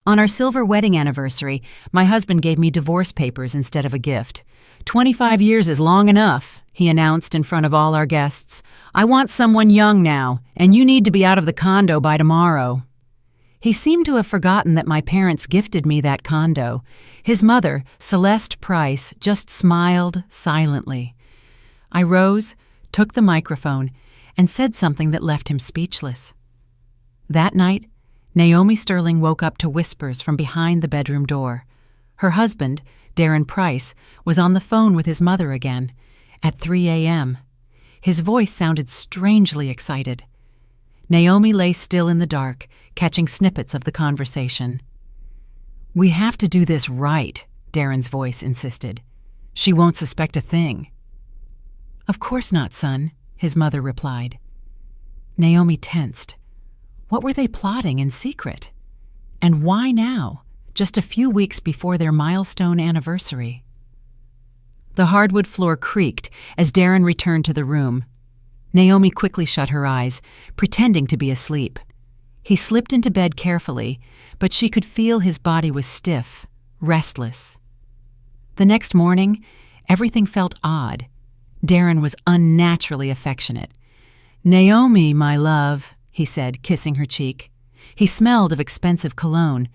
On our silver wedding anniversary, my husband gave me divorce papers instead of a gift. 25 years is long enough, he announced in front of all our guests. I want someone young now, and you need to be out of the condo by tomorrow. He seemed to have forgotten that my parents gifted me that condo. His mother, Celeste Price, just smiled silently. I rose, took the microphone, and said something that left him speechless. That night, Naomi Sterling woke up to whispers from behind the bedroom door. Her husband, Darren Price, was on the phone with his mother again, at 3 a.m. His voice sounded strangely excited. Naomi lay still in the dark, catching snippets of the conversation. "We have to do this right," Darren's voice insisted. "She won't suspect a thing." "Of course not, son," his mother replied. Naomi tensed. What were they plotting in secret? And why now, just a few weeks before their milestone anniversary? The hardwood floor creaked as Darren returned to the room. Naomi quickly shut her eyes, pretending to be asleep. He slipped into bed carefully, but she could feel his body was stiff, restless. The next morning, everything felt odd. Darren was unnaturally affectionate. "Naomi, my love," he said, kissing her cheek. He smelled of expensive cologne.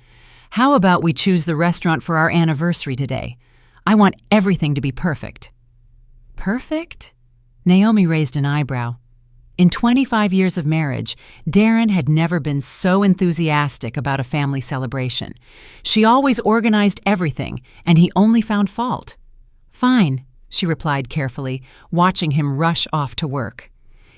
"How about we choose the restaurant for our anniversary today? I want everything to be perfect." "Perfect?" Naomi raised an eyebrow. In 25 years of marriage, Darren had never been so enthusiastic about a family celebration. She always organized everything, and he only found fault. "Fine," she replied carefully, watching him rush off to work.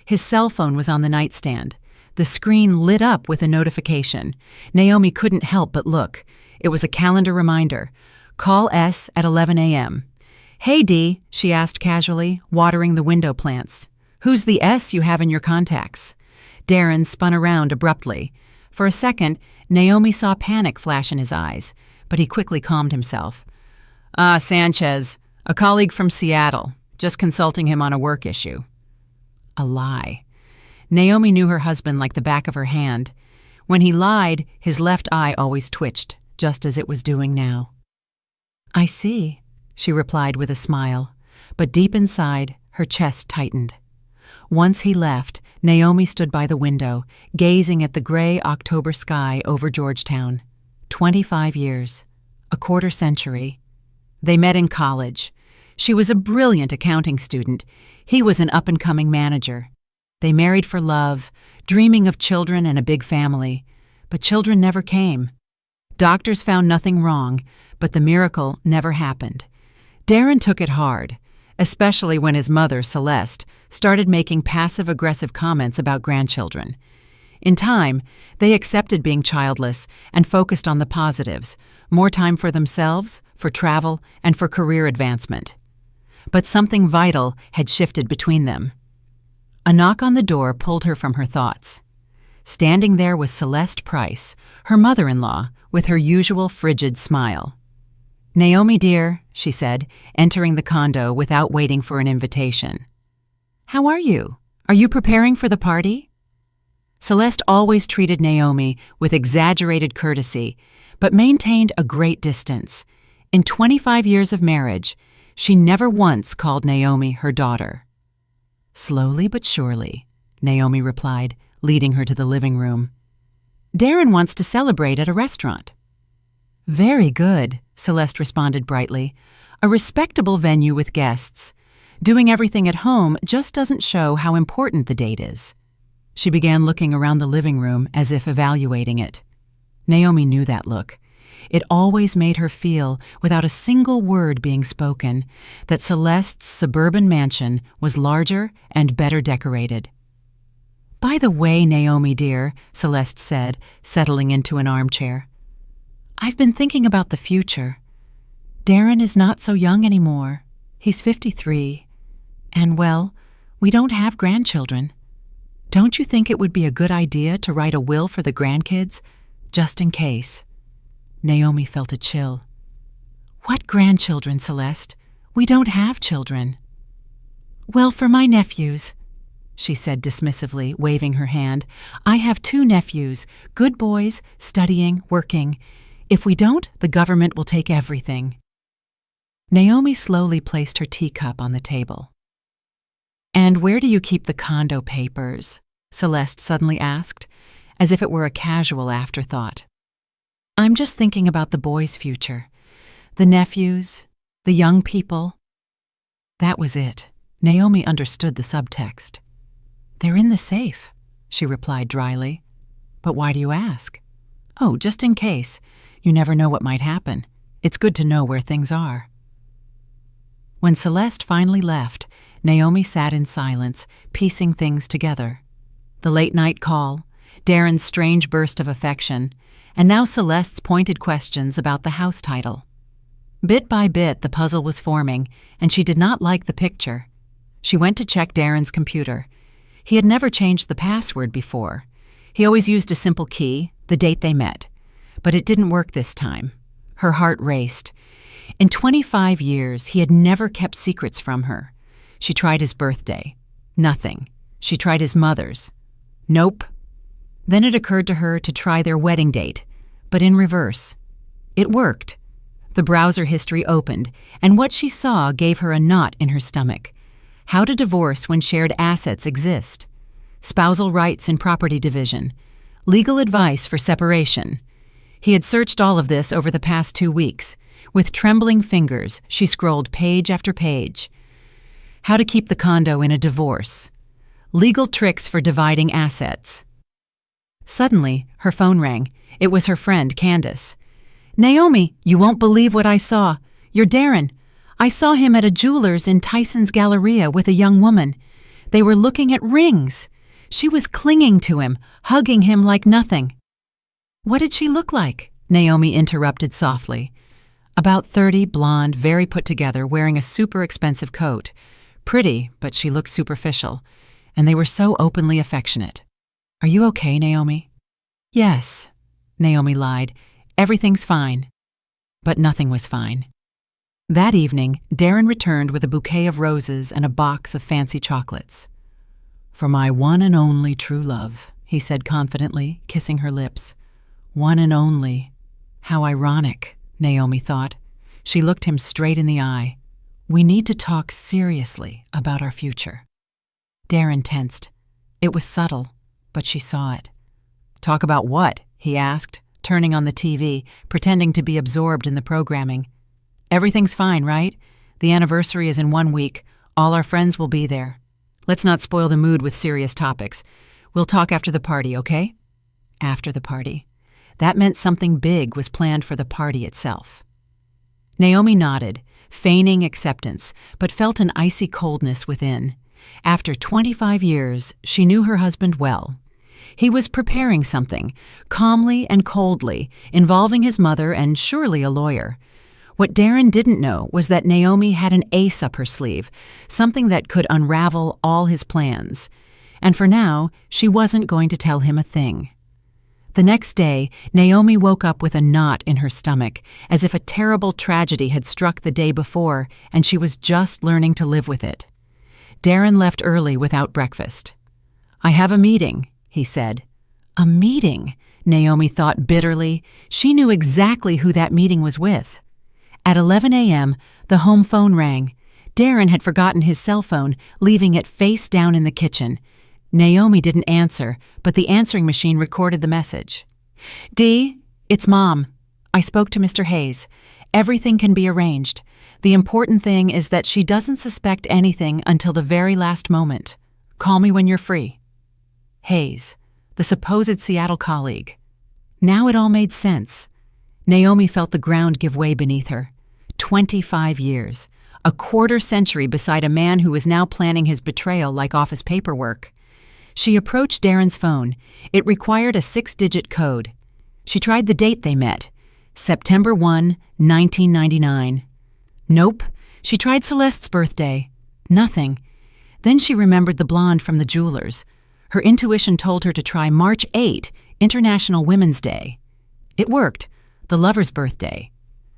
His cell phone was on the nightstand. The screen lit up with a notification. Naomi couldn't help but look. It was a calendar reminder. Call S at 11 a.m. "Hey, Dee," she asked casually, watering the window plants. "Who's the S you have in your contacts?" Darren spun around abruptly. For a second, Naomi saw panic flash in his eyes, but he quickly calmed himself. Sanchez, a colleague from Seattle, just consulting him on a work issue." A lie. Naomi knew her husband like the back of her hand. When he lied, his left eye always twitched, just as it was doing now. "I see," she replied with a smile, but deep inside, her chest tightened. Once he left, Naomi stood by the window, gazing at the gray October sky over Georgetown. 25 years. A quarter century. They met in college. She was a brilliant accounting student. He was an up-and-coming manager. They married for love, dreaming of children and a big family. But children never came. Doctors found nothing wrong, but the miracle never happened. Darren took it hard, especially when his mother, Celeste, started making passive-aggressive comments about grandchildren. In time, they accepted being childless and focused on the positives, more time for themselves, for travel, and for career advancement. But something vital had shifted between them. A knock on the door pulled her from her thoughts. Standing there was Celeste Price, her mother-in-law, with her usual frigid smile. "Naomi, dear," she said, entering the condo without waiting for an invitation. "How are you? Are you preparing for the party?" Celeste always treated Naomi with exaggerated courtesy, but maintained a great distance. In 25 years of marriage, she never once called Naomi her daughter. "Slowly but surely," Naomi replied, leading her to the living room. "Darren wants to celebrate at a restaurant." "Very good," Celeste responded brightly. "A respectable venue with guests. Doing everything at home just doesn't show how important the date is." She began looking around the living room as if evaluating it. Naomi knew that look. It always made her feel, without a single word being spoken, that Celeste's suburban mansion was larger and better decorated. "By the way, Naomi dear," Celeste said, settling into an armchair, "I've been thinking about the future. Darren is not so young anymore. He's 53. And, well, we don't have grandchildren. Don't you think it would be a good idea to write a will for the grandkids, just in case?" Naomi felt a chill. "What grandchildren, Celeste? We don't have children." "Well, for my nephews," she said dismissively, waving her hand. "I have 2 nephews, good boys, studying, working. If we don't, the government will take everything. Naomi slowly placed her teacup on the table. "And where do you keep the condo papers?" Celeste suddenly asked, as if it were a casual afterthought. "I'm just thinking about the boys' future. The nephews, the young people." That was it. Naomi understood the subtext. "They're in the safe," she replied dryly. "But why do you ask?" "Oh, just in case. You never know what might happen. It's good to know where things are." When Celeste finally left, Naomi sat in silence, piecing things together. The late-night call, Darren's strange burst of affection, and now Celeste's pointed questions about the house title. Bit by bit, the puzzle was forming, and she did not like the picture. She went to check Darren's computer. He had never changed the password before. He always used a simple key, the date they met. But it didn't work this time. Her heart raced. In 25 years, he had never kept secrets from her. She tried his birthday. Nothing. She tried his mother's. Nope. Then it occurred to her to try their wedding date, but in reverse. It worked. The browser history opened, and what she saw gave her a knot in her stomach. How to divorce when shared assets exist. Spousal rights in property division. Legal advice for separation. He had searched all of this over the past 2 weeks. With trembling fingers, she scrolled page after page. How to keep the condo in a divorce. Legal tricks for dividing assets. Suddenly, her phone rang. It was her friend, Candace. "Naomi, you won't believe what I saw. You're Darren. I saw him at a jeweler's in Tyson's Galleria with a young woman. They were looking at rings. She was clinging to him, hugging him like nothing." "What did she look like?" Naomi interrupted softly. About 30, blonde, very put together, wearing a super expensive coat. Pretty, but she looked superficial. And they were so openly affectionate. "Are you okay, Naomi?" "Yes," Naomi lied. "Everything's fine." But nothing was fine. That evening, Darren returned with a bouquet of roses and a box of fancy chocolates. "For my one and only true love," he said confidently, kissing her lips. One and only. How ironic, Naomi thought. She looked him straight in the eye. "We need to talk seriously about our future." Darren tensed. It was subtle, but she saw it. "Talk about what?" he asked, turning on the TV, pretending to be absorbed in the programming. "Everything's fine, right? The anniversary is in 1 week. All our friends will be there. Let's not spoil the mood with serious topics. We'll talk after the party, okay?" After the party. That meant something big was planned for the party itself. Naomi nodded, feigning acceptance, but felt an icy coldness within. After 25 years, she knew her husband well. He was preparing something, calmly and coldly, involving his mother and surely a lawyer. What Darren didn't know was that Naomi had an ace up her sleeve, something that could unravel all his plans. And for now, she wasn't going to tell him a thing. The next day, Naomi woke up with a knot in her stomach, as if a terrible tragedy had struck the day before and she was just learning to live with it. Darren left early without breakfast. "I have a meeting," he said. A meeting, Naomi thought bitterly. She knew exactly who that meeting was with. At 11 a.m., the home phone rang. Darren had forgotten his cell phone, leaving it face down in the kitchen. Naomi didn't answer, but the answering machine recorded the message. "Dee, it's Mom. I spoke to Mr. Hayes. Everything can be arranged. The important thing is that she doesn't suspect anything until the very last moment. Call me when you're free." Hayes, the supposed Seattle colleague. Now it all made sense. Naomi felt the ground give way beneath her. 25 years. A quarter century beside a man who was now planning his betrayal like office paperwork. She approached Darren's phone. It required a 6-digit code. She tried the date they met. September 1, 1999. Nope. She tried Celeste's birthday. Nothing. Then she remembered the blonde from the jeweler's. Her intuition told her to try March 8, International Women's Day. It worked. The lover's birthday.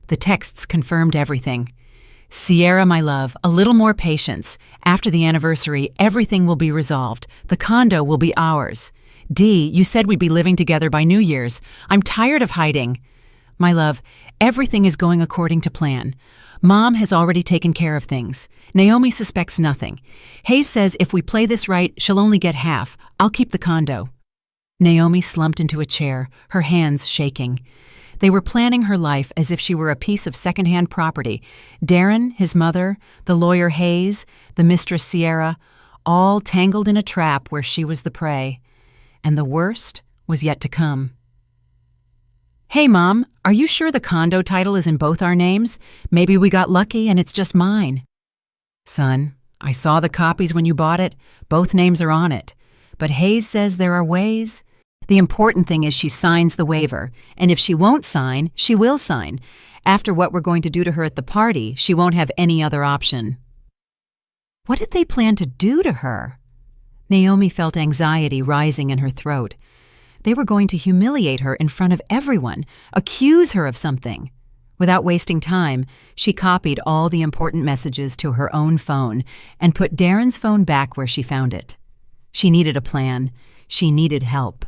The texts confirmed everything. "Sierra, my love, a little more patience. After the anniversary, everything will be resolved. The condo will be ours. Dee, you said we'd be living together by New Year's. I'm tired of hiding. My love, everything is going according to plan. Mom has already taken care of things. Naomi suspects nothing. Hayes says if we play this right, she'll only get half. I'll keep the condo. Naomi slumped into a chair, her hands shaking. They were planning her life as if she were a piece of secondhand property. Darren, his mother, the lawyer Hayes, the mistress Sierra, all tangled in a trap where she was the prey. And the worst was yet to come. Hey, Mom, are you sure the condo title is in both our names? Maybe we got lucky and it's just mine. Son, I saw the copies when you bought it. Both names are on it. But Hayes says there are ways. The important thing is she signs the waiver, and if she won't sign, she will sign. After what we're going to do to her at the party, she won't have any other option. What did they plan to do to her? Naomi felt anxiety rising in her throat. They were going to humiliate her in front of everyone, accuse her of something. Without wasting time, she copied all the important messages to her own phone and put Darren's phone back where she found it. She needed a plan. She needed help.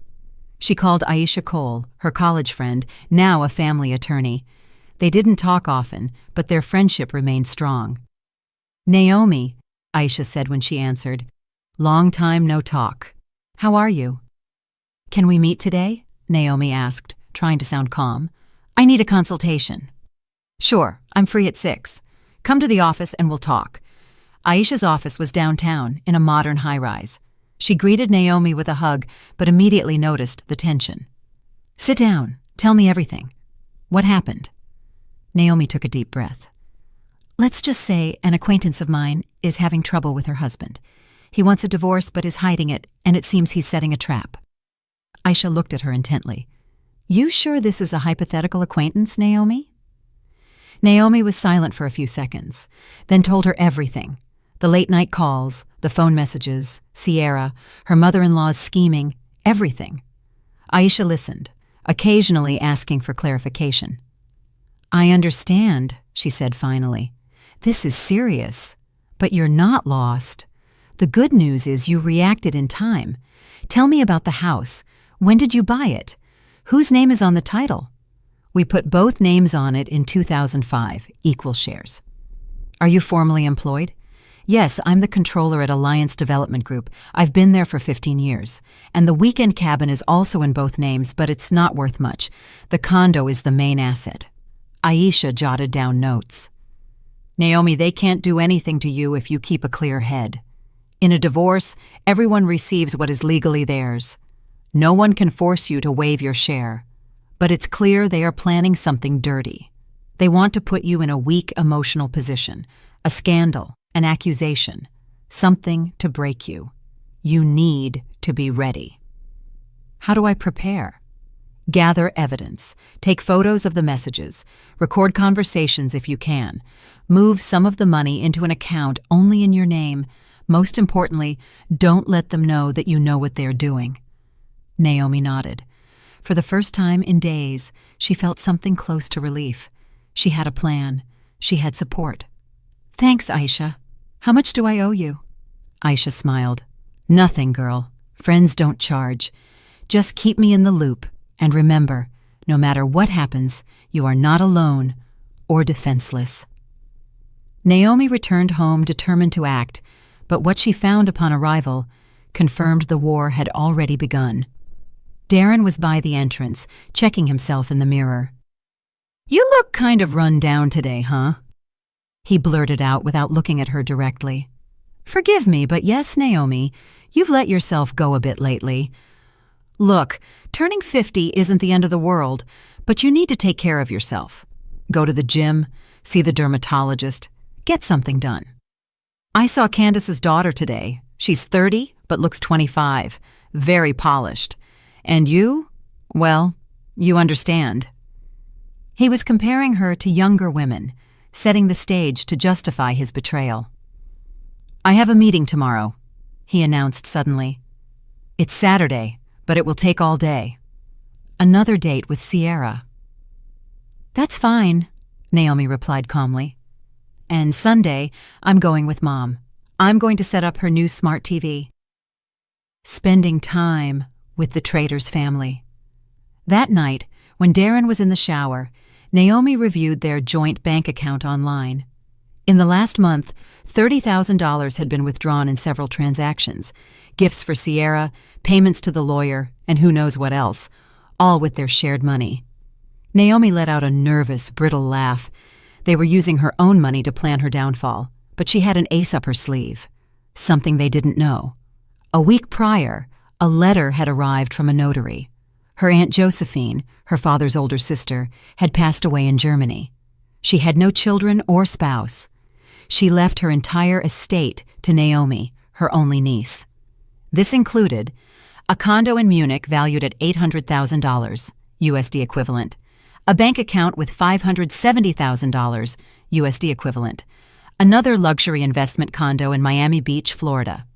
She called Aisha Cole, her college friend, now a family attorney. They didn't talk often, but their friendship remained strong. Naomi, Aisha said when she answered. Long time no talk. How are you? Can we meet today? Naomi asked, trying to sound calm. I need a consultation. Sure, I'm free at 6. Come to the office and we'll talk. Aisha's office was downtown, in a modern high-rise. She greeted Naomi with a hug, but immediately noticed the tension. Sit down. Tell me everything. What happened? Naomi took a deep breath. Let's just say an acquaintance of mine is having trouble with her husband. He wants a divorce but is hiding it, and it seems he's setting a trap. Aisha looked at her intently. You sure this is a hypothetical acquaintance, Naomi? Naomi was silent for a few seconds, then told her everything. The late-night calls, the phone messages, Sierra, her mother-in-law's scheming, everything. Aisha listened, occasionally asking for clarification. I understand, she said finally. This is serious, but you're not lost. The good news is you reacted in time. Tell me about the house. When did you buy it? Whose name is on the title? We put both names on it in 2005, equal shares. Are you formally employed? Yes, I'm the controller at Alliance Development Group. I've been there for 15 years. And the weekend cabin is also in both names, but it's not worth much. The condo is the main asset. Aisha jotted down notes. Naomi, they can't do anything to you if you keep a clear head. In a divorce, everyone receives what is legally theirs. No one can force you to waive your share. But it's clear they are planning something dirty. They want to put you in a weak emotional position, a scandal, an accusation, something to break you. You need to be ready. How do I prepare? Gather evidence. Take photos of the messages. Record conversations if you can. Move some of the money into an account only in your name. Most importantly, don't let them know that you know what they're doing. Naomi nodded. For the first time in days, she felt something close to relief. She had a plan. She had support. Thanks, Aisha. How much do I owe you? Aisha smiled. Nothing, girl. Friends don't charge. Just keep me in the loop. And remember, no matter what happens, you are not alone or defenseless. Naomi returned home determined to act, but what she found upon arrival confirmed the war had already begun. Darren was by the entrance, checking himself in the mirror. You look kind of run down today, huh? He blurted out without looking at her directly. Forgive me, but yes, Naomi, you've let yourself go a bit lately. Look, turning 50 isn't the end of the world, but you need to take care of yourself. Go to the gym, see the dermatologist, get something done. I saw Candace's daughter today. She's 30, but looks 25, very polished. And you? Well, you understand. He was comparing her to younger women, setting the stage to justify his betrayal. I have a meeting tomorrow, he announced suddenly. It's Saturday, but it will take all day. Another date with Sierra. That's fine, Naomi replied calmly. And Sunday, I'm going with Mom. I'm going to set up her new smart TV. Spending time with the trader's family. That night, When Darren was in the shower, Naomi reviewed their joint bank account online. In the last month, $30,000 had been withdrawn in several transactions, gifts for Sierra, payments to the lawyer, and who knows what else, all with their shared money. Naomi let out a nervous, brittle laugh. They were using her own money to plan her downfall, but she had an ace up her sleeve, something they didn't know. A week prior, a letter had arrived from a notary. Her Aunt Josephine, her father's older sister, had passed away in Germany. She had no children or spouse. She left her entire estate to Naomi, her only niece. This included a condo in Munich valued at $800,000, USD equivalent, a bank account with $570,000, USD equivalent, another luxury investment condo in Miami Beach, Florida.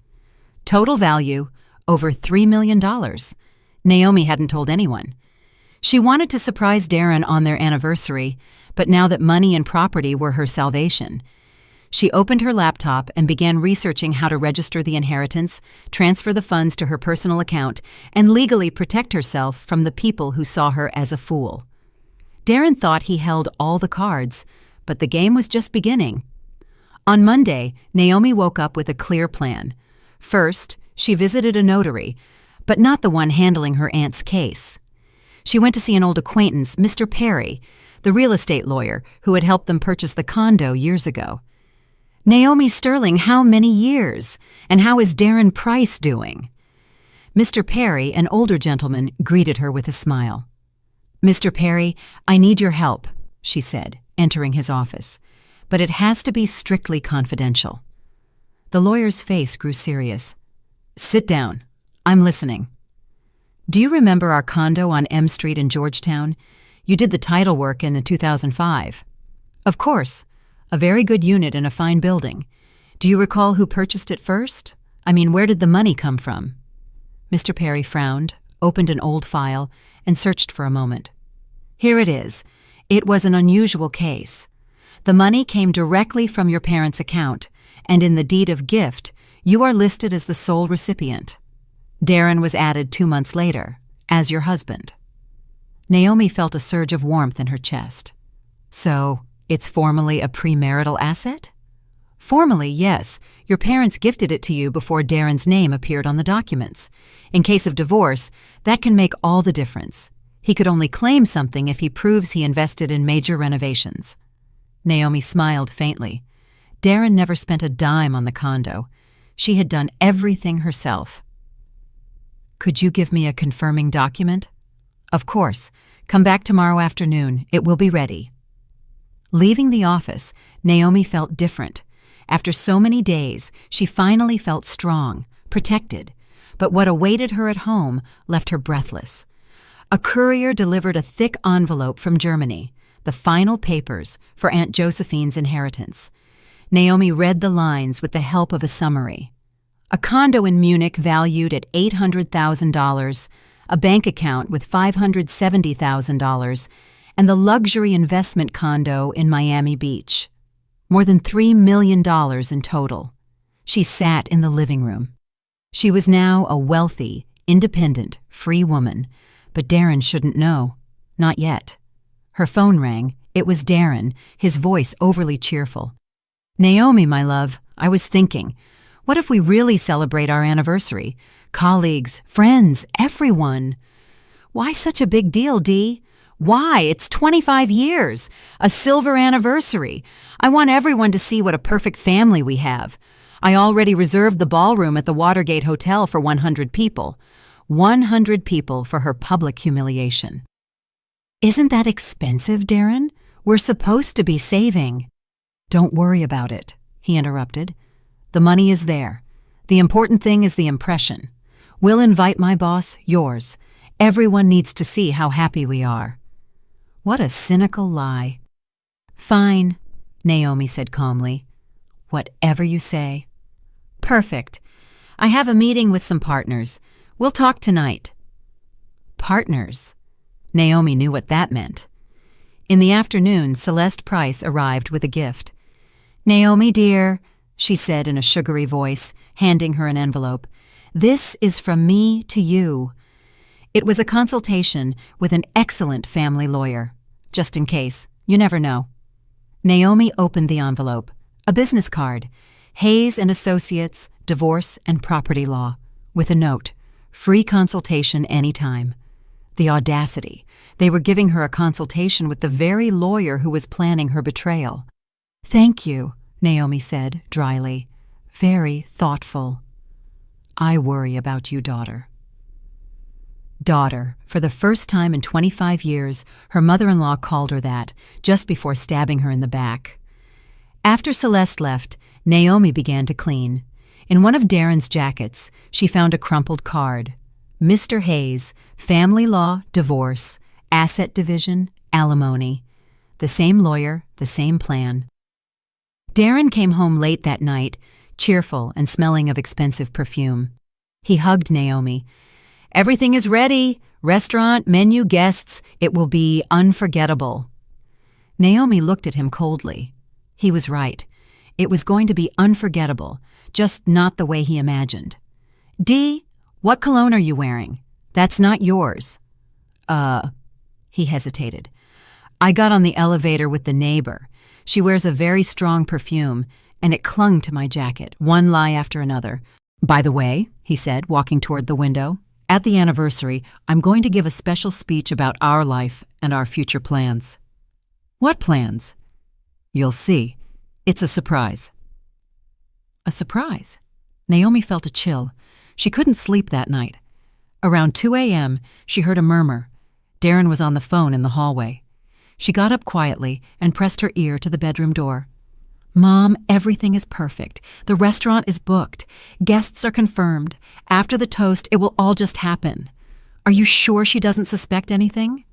Total value, over $3 million. Naomi hadn't told anyone. She wanted to surprise Darren on their anniversary, but now that money and property were her salvation, she opened her laptop and began researching how to register the inheritance, transfer the funds to her personal account, and legally protect herself from the people who saw her as a fool. Darren thought he held all the cards, but the game was just beginning. On Monday, Naomi woke up with a clear plan. First, she visited a notary, but not the one handling her aunt's case. She went to see an old acquaintance, Mr. Perry, the real estate lawyer who had helped them purchase the condo years ago. Naomi Sterling, how many years? And how is Darren Price doing? Mr. Perry, an older gentleman, greeted her with a smile. Mr. Perry, I need your help, she said, entering his office, but it has to be strictly confidential. The lawyer's face grew serious. Sit down. I'm listening. Do you remember our condo on M Street in Georgetown? You did the title work in 2005. Of course. A very good unit in a fine building. Do you recall who purchased it first? I mean, where did the money come from? Mr. Perry frowned, opened an old file, and searched for a moment. Here it is. It was an unusual case. The money came directly from your parents' account, and in the deed of gift, you are listed as the sole recipient. Darren was added 2 months later, as your husband. Naomi felt a surge of warmth in her chest. So, it's formally a premarital asset? Formally, yes. Your parents gifted it to you before Darren's name appeared on the documents. In case of divorce, that can make all the difference. He could only claim something if he proves he invested in major renovations. Naomi smiled faintly. Darren never spent a dime on the condo. She had done everything herself. Could you give me a confirming document? Of course. Come back tomorrow afternoon. It will be ready. Leaving the office, Naomi felt different. After so many days, she finally felt strong, protected. But what awaited her at home left her breathless. A courier delivered a thick envelope from Germany, the final papers for Aunt Josephine's inheritance. Naomi read the lines with the help of a summary. A condo in Munich valued at $800,000, a bank account with $570,000, and the luxury investment condo in Miami Beach. More than $3 million in total. She sat in the living room. She was now a wealthy, independent, free woman, but Darren shouldn't know. Not yet. Her phone rang. It was Darren, his voice overly cheerful. Naomi, my love, I was thinking, what if we really celebrate our anniversary? Colleagues, friends, everyone. Why such a big deal, Dee? Why? It's 25 years. A silver anniversary. I want everyone to see what a perfect family we have. I already reserved the ballroom at the Watergate Hotel for 100 people. 100 people for her public humiliation. Isn't that expensive, Darren? We're supposed to be saving. Don't worry about it, he interrupted. The money is there. The important thing is the impression. We'll invite my boss, yours. Everyone needs to see how happy we are. What a cynical lie. Fine, Naomi said calmly. Whatever you say. Perfect. I have a meeting with some partners. We'll talk tonight. Partners? Naomi knew what that meant. In the afternoon, Celeste Price arrived with a gift. Naomi, dear, she said in a sugary voice, handing her an envelope. This is from me to you. It was a consultation with an excellent family lawyer. Just in case, you never know. Naomi opened the envelope. A business card. Hayes and Associates, Divorce and Property Law. With a note. Free consultation anytime. The audacity. They were giving her a consultation with the very lawyer who was planning her betrayal. "Thank you," Naomi said dryly. "Very thoughtful." "I worry about you, daughter." Daughter. For the first time in 25 years, her mother-in-law called her that, just before stabbing her in the back. After Celeste left, Naomi began to clean. In one of Darren's jackets, she found a crumpled card. Mr. Hayes, family law, divorce, asset division, alimony. The same lawyer, the same plan. Darren came home late that night, cheerful and smelling of expensive perfume. He hugged Naomi. "Everything is ready. Restaurant, menu, guests. It will be unforgettable." Naomi looked at him coldly. He was right. It was going to be unforgettable, just not the way he imagined. "Dee, what cologne are you wearing? That's not yours." He hesitated. "I got on the elevator with the neighbor. She wears a very strong perfume, and it clung to my jacket, one lie after another. By the way," he said, walking toward the window, "at the anniversary, I'm going to give a special speech about our life and our future plans." "What plans?" "You'll see. It's a surprise." A surprise? Naomi felt a chill. She couldn't sleep that night. Around 2 a.m., she heard a murmur. Darren was on the phone in the hallway. She got up quietly and pressed her ear to the bedroom door. "Mom, everything is perfect. The restaurant is booked. Guests are confirmed. After the toast, it will all just happen. Are you sure she doesn't suspect anything?"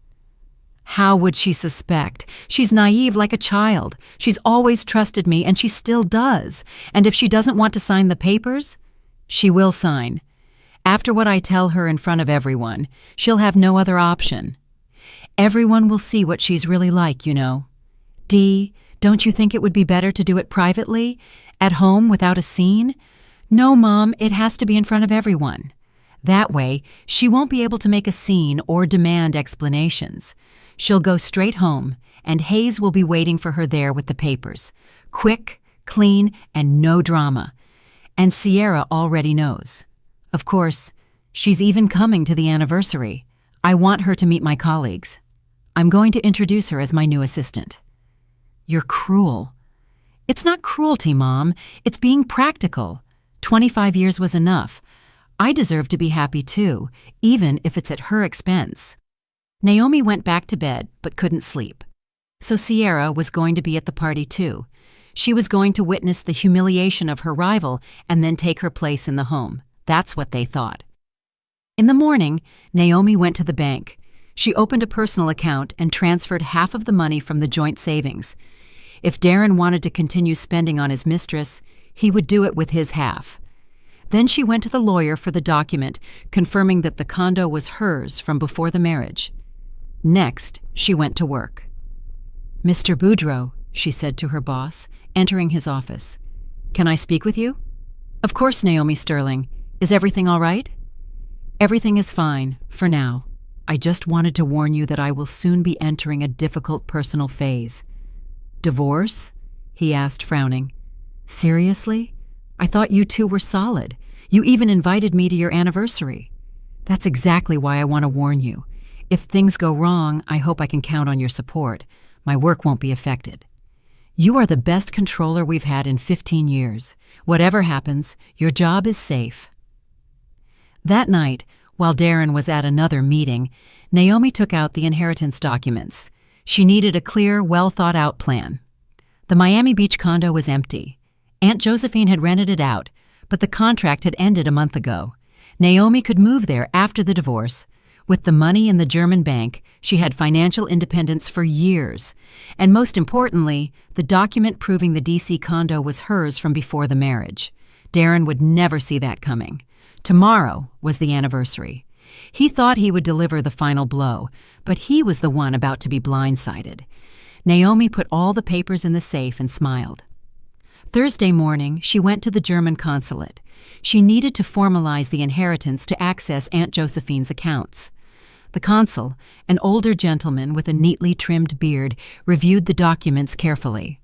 "How would she suspect? She's naive like a child. She's always trusted me, and she still does. And if she doesn't want to sign the papers, she will sign. After what I tell her in front of everyone, she'll have no other option. Everyone will see what she's really like, you know. Dee, don't you think it would be better to do it privately, at home without a scene?" "No, Mom, it has to be in front of everyone. That way, she won't be able to make a scene or demand explanations. She'll go straight home, and Hayes will be waiting for her there with the papers. Quick, clean, and no drama. And Sierra already knows. Of course, she's even coming to the anniversary. I want her to meet my colleagues. I'm going to introduce her as my new assistant." "You're cruel." "It's not cruelty, Mom. It's being practical. 25 years was enough. I deserve to be happy too, even if it's at her expense." Naomi went back to bed but couldn't sleep. So Sierra was going to be at the party too. She was going to witness the humiliation of her rival and then take her place in the home. That's what they thought. In the morning, Naomi went to the bank. She opened a personal account and transferred half of the money from the joint savings. If Darren wanted to continue spending on his mistress, he would do it with his half. Then she went to the lawyer for the document confirming that the condo was hers from before the marriage. Next, she went to work. "Mr. Boudreau," she said to her boss, entering his office. "Can I speak with you?" "Of course, Naomi Sterling. Is everything all right?" "Everything is fine, for now. I just wanted to warn you that I will soon be entering a difficult personal phase." "Divorce?" he asked, frowning. "Seriously? I thought you two were solid. You even invited me to your anniversary." "That's exactly why I want to warn you. If things go wrong, I hope I can count on your support. My work won't be affected. You are the best controller we've had in 15 years. Whatever happens, your job is safe." That night, while Darren was at another meeting, Naomi took out the inheritance documents. She needed a clear, well-thought-out plan. The Miami Beach condo was empty. Aunt Josephine had rented it out, but the contract had ended a month ago. Naomi could move there after the divorce. With the money in the German bank, she had financial independence for years. And most importantly, the document proving the DC condo was hers from before the marriage. Darren would never see that coming. Tomorrow was the anniversary. He thought he would deliver the final blow, but he was the one about to be blindsided. Naomi put all the papers in the safe and smiled. Thursday morning, she went to the German consulate. She needed to formalize the inheritance to access Aunt Josephine's accounts. The consul, an older gentleman with a neatly trimmed beard, reviewed the documents carefully.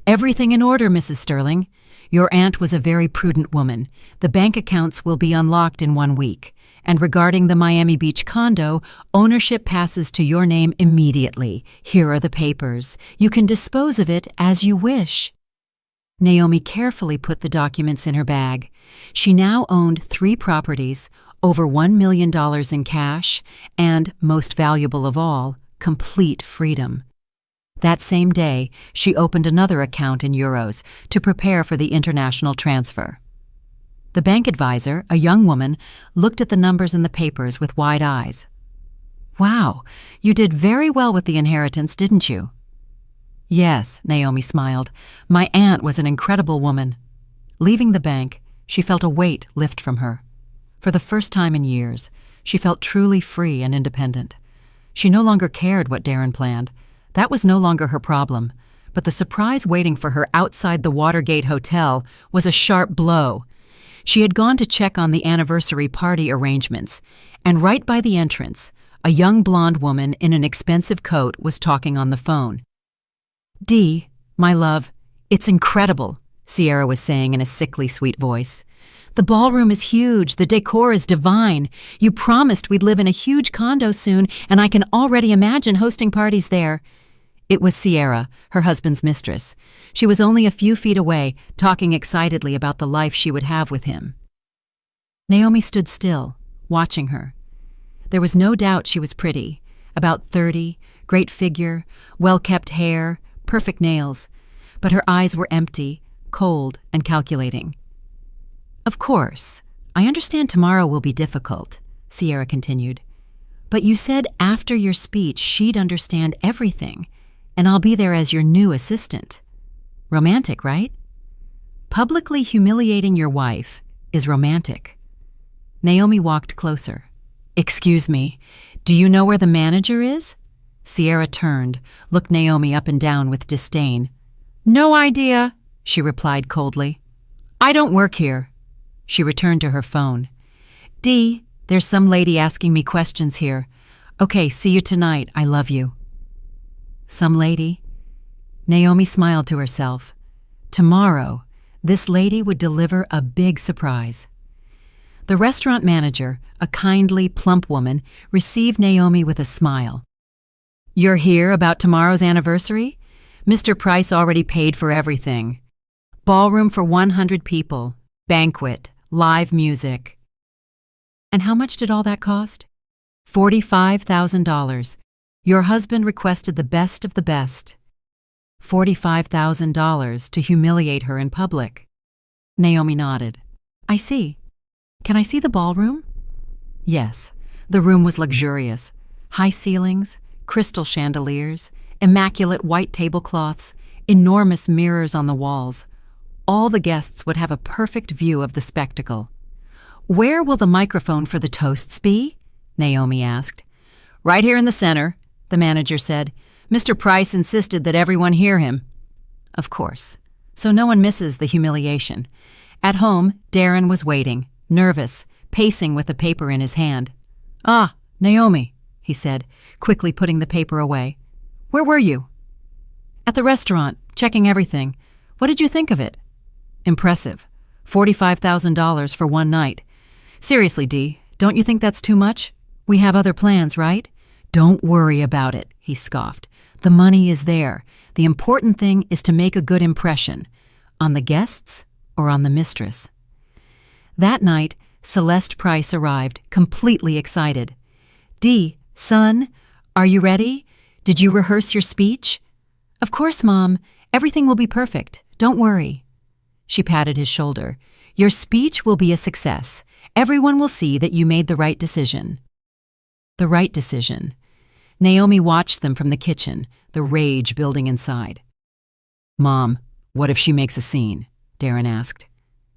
"Everything in order, Mrs. Sterling. Your aunt was a very prudent woman. The bank accounts will be unlocked in 1 week. And regarding the Miami Beach condo, ownership passes to your name immediately. Here are the papers. You can dispose of it as you wish." Naomi carefully put the documents in her bag. She now owned 3 properties, over $1 million in cash, and, most valuable of all, complete freedom. That same day, she opened another account in euros to prepare for the international transfer. The bank advisor, a young woman, looked at the numbers in the papers with wide eyes. "Wow, you did very well with the inheritance, didn't you?" "Yes," Naomi smiled. "My aunt was an incredible woman." Leaving the bank, she felt a weight lift from her. For the first time in years, she felt truly free and independent. She no longer cared what Darren planned. That was no longer her problem. But the surprise waiting for her outside the Watergate Hotel was a sharp blow. She had gone to check on the anniversary party arrangements, and right by the entrance, a young blonde woman in an expensive coat was talking on the phone. "Dee, my love, it's incredible," Sierra was saying in a sickly sweet voice. "The ballroom is huge, the decor is divine. You promised we'd live in a huge condo soon, and I can already imagine hosting parties there." It was Sierra, her husband's mistress. She was only a few feet away, talking excitedly about the life she would have with him. Naomi stood still, watching her. There was no doubt she was pretty, about 30, great figure, well-kept hair, perfect nails, but her eyes were empty, cold, and calculating. "Of course, I understand tomorrow will be difficult," Sierra continued. "But you said after your speech she'd understand everything, and I'll be there as your new assistant. Romantic, right?" "Publicly humiliating your wife is romantic." Naomi walked closer. "Excuse me, do you know where the manager is?" Sierra turned, looked Naomi up and down with disdain. "No idea," she replied coldly. "I don't work here." She returned to her phone. "Dee, there's some lady asking me questions here. Okay, see you tonight. I love you." Some lady? Naomi smiled to herself. Tomorrow, this lady would deliver a big surprise. The restaurant manager, a kindly, plump woman, received Naomi with a smile. "You're here about tomorrow's anniversary? Mr. Price already paid for everything. Ballroom for 100 people, banquet, live music." "And how much did all that cost?" $45,000. Your husband requested the best of the best." $45,000 to humiliate her in public. Naomi nodded. "I see. Can I see the ballroom?" Yes, the room was luxurious. High ceilings, crystal chandeliers, immaculate white tablecloths, enormous mirrors on the walls. All the guests would have a perfect view of the spectacle. "Where will the microphone for the toasts be?" Naomi asked. "Right here in the center," the manager said. "Mr. Price insisted that everyone hear him." Of course. So no one misses the humiliation. At home, Darren was waiting, nervous, pacing with the paper in his hand. "Ah, Naomi," he said, quickly putting the paper away. "Where were you?" "At the restaurant, checking everything. What did you think of it?" "Impressive. $45,000 for one night. Seriously, Dee, don't you think that's too much? We have other plans, right?" "Don't worry about it," he scoffed. "The money is there. The important thing is to make a good impression. On the guests or on the mistress?" That night, Celeste Price arrived, completely excited. "Dee, son, are you ready? Did you rehearse your speech?" "Of course, Mom. Everything will be perfect. Don't worry." She patted his shoulder. "Your speech will be a success. Everyone will see that you made the right decision." The right decision. Naomi watched them from the kitchen, the rage building inside. "Mom, what if she makes a scene?" Darren asked.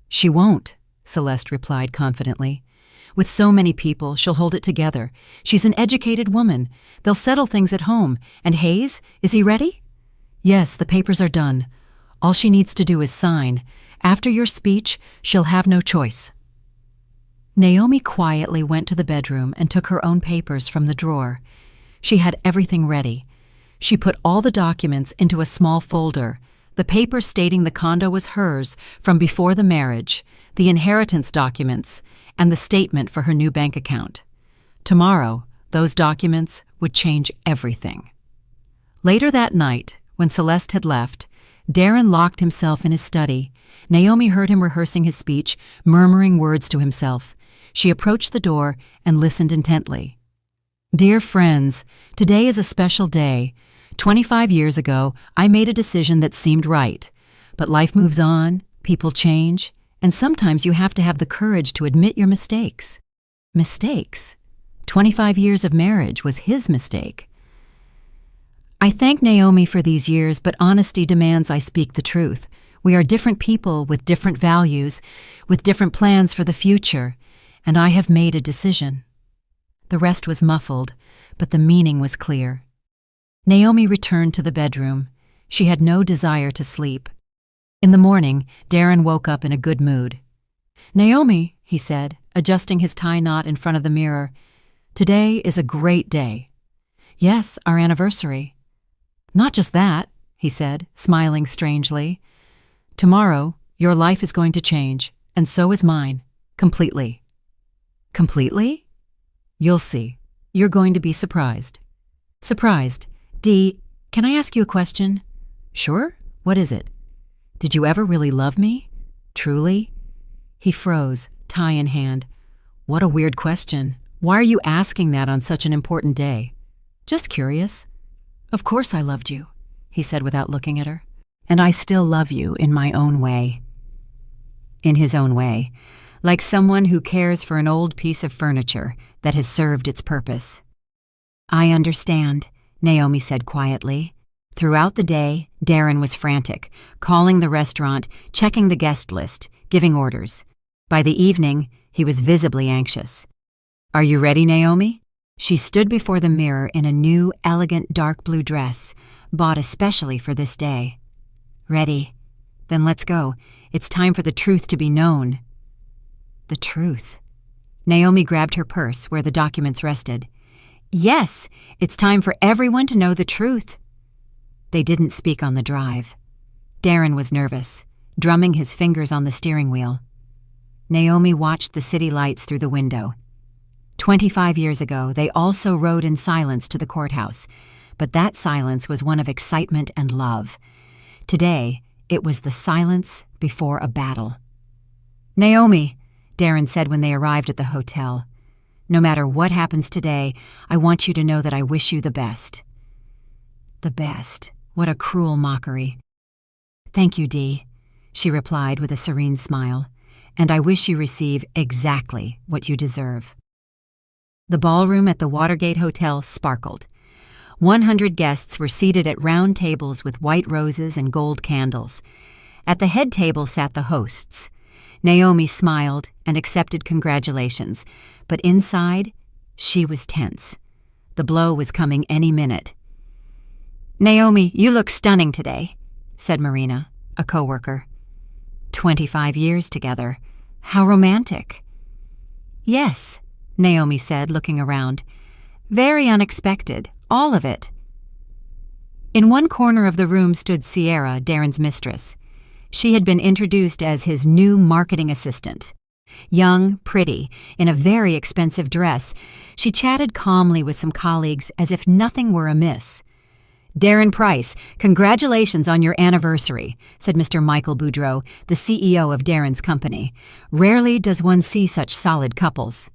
"She won't," Celeste replied confidently. "With so many people, she'll hold it together. She's an educated woman. They'll settle things at home. And Hayes, is he ready?" "Yes, the papers are done. All she needs to do is sign. After your speech, she'll have no choice." Naomi quietly went to the bedroom and took her own papers from the drawer. She had everything ready. She put all the documents into a small folder, the paper stating the condo was hers from before the marriage, the inheritance documents, and the statement for her new bank account. Tomorrow, those documents would change everything. Later that night, when Celeste had left, Darren locked himself in his study. Naomi heard him rehearsing his speech, murmuring words to himself. She approached the door and listened intently. Dear friends, today is a special day. 25 years ago, I made a decision that seemed right. But life moves on, people change, and sometimes you have to have the courage to admit your mistakes. Mistakes? 25 years of marriage was his mistake. I thank Naomi for these years, but honesty demands I speak the truth. We are different people with different values, with different plans for the future, and I have made a decision. The rest was muffled, but the meaning was clear. Naomi returned to the bedroom. She had no desire to sleep. In the morning, Darren woke up in a good mood. Naomi, he said, adjusting his tie knot in front of the mirror, today is a great day. Yes, our anniversary. Not just that, he said, smiling strangely. Tomorrow, your life is going to change, and so is mine, completely. Completely? You'll see. You're going to be surprised. Surprised. Dee, can I ask you a question? Sure. What is it? Did you ever really love me? Truly? He froze, tie in hand. What a weird question. Why are you asking that on such an important day? Just curious. Of course I loved you, he said without looking at her. And I still love you in my own way. In his own way, like someone who cares for an old piece of furniture that has served its purpose. I understand, Naomi said quietly. Throughout the day, Darren was frantic, calling the restaurant, checking the guest list, giving orders. By the evening, he was visibly anxious. Are you ready, Naomi? She stood before the mirror in a new, elegant dark blue dress, bought especially for this day. Ready. Then let's go. It's time for the truth to be known. The truth. Naomi grabbed her purse where the documents rested. Yes, it's time for everyone to know the truth. They didn't speak on the drive. Darren was nervous, drumming his fingers on the steering wheel. Naomi watched the city lights through the window. 25 years ago, they also rode in silence to the courthouse, but that silence was one of excitement and love. Today, it was the silence before a battle. Naomi, Darren said when they arrived at the hotel, no matter what happens today, I want you to know that I wish you the best. The best. What a cruel mockery. Thank you, Dee, she replied with a serene smile, and I wish you receive exactly what you deserve. The ballroom at the Watergate Hotel sparkled. 100 guests were seated at round tables with white roses and gold candles. At the head table sat the hosts. Naomi smiled and accepted congratulations, but inside, she was tense. The blow was coming any minute. Naomi, you look stunning today, said Marina, a coworker. 25 years together. How romantic. Yes, Naomi said, looking around. Very unexpected, all of it. In one corner of the room stood Sierra, Darren's mistress. She had been introduced as his new marketing assistant. Young, pretty, in a very expensive dress, she chatted calmly with some colleagues as if nothing were amiss. Darren Price, congratulations on your anniversary, said Mr. Michael Boudreau, the CEO of Darren's company. Rarely does one see such solid couples.